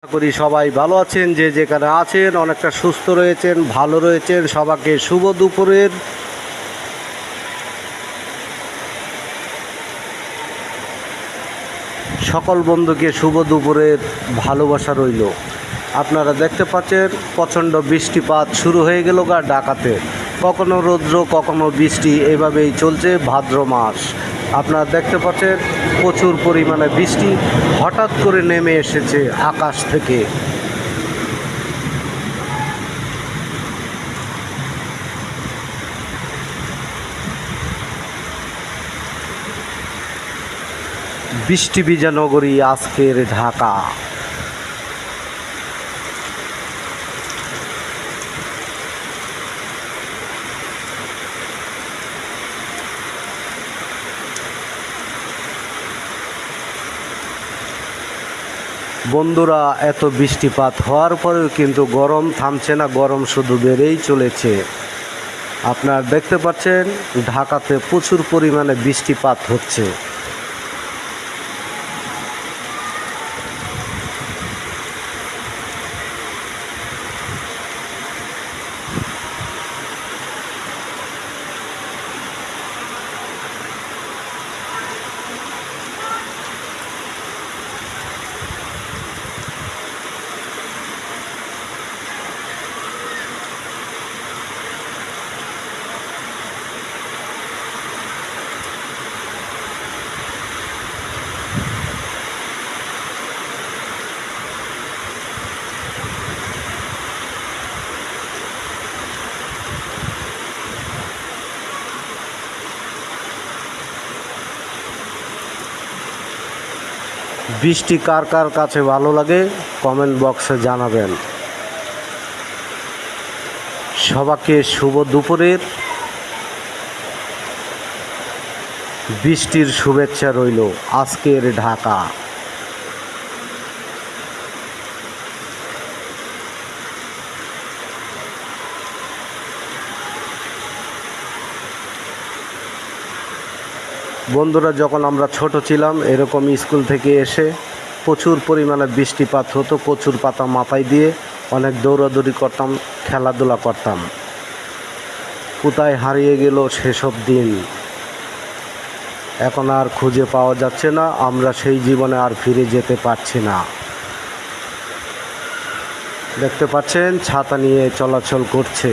আশা করি সবাই ভালো আছেন, যে যেখানে আছেন অনেকটা সুস্থ রয়েছেন, ভালো রয়েছেন। সবাইকে শুভ দুপুরের সকল বন্ধুকে শুভ দুপুরের ভালোবাসা রইল। আপনারা দেখতে পাচ্ছেন প্রচণ্ড বৃষ্টিপাত শুরু হয়ে গেল ঢাকাতে। কখনো রৌদ্র কখনো বৃষ্টি, এভাবেই চলছে ভাদ্র মাস। আপনারা দেখতে পাচ্ছেন প্রচুর পরিমাণে বৃষ্টি হঠাৎ করে নেমে এসেছে আকাশ থেকে। বৃষ্টি ভিজা নগরী আজকের ঢাকা। বন্ধুরা, এত বৃষ্টিপাত হওয়ার পরেও কিন্তু গরম থামছে না, গরম শুধু বেড়েই চলেছে। আপনারা দেখতে পাচ্ছেন ঢাকাতে প্রচুর পরিমাণে বৃষ্টিপাত হচ্ছে। বৃষ্টি কার কার কাছে ভালো লাগে কমেন্ট বক্সে জানাবেন। সবাইকে শুভ দুপুরের বৃষ্টির শুভেচ্ছা রইল আজকের ঢাকা। বন্ধুরা, যখন আমরা ছোট ছিলাম এরকম স্কুল থেকে এসে প্রচুর পরিমাণে বৃষ্টিপাত হতো, কচুর পাতা মাথায় দিয়ে অনেক দৌড়াদৌড়ি করতাম, খেলাধুলা করতাম। কোথায় হারিয়ে গেল সেসব দিন, এখন আর খুঁজে পাওয়া যাচ্ছে না। আমরা সেই জীবনে আর ফিরে যেতে পারছি না। দেখতে পাচ্ছেন ছাতা নিয়ে চলাচল করছে।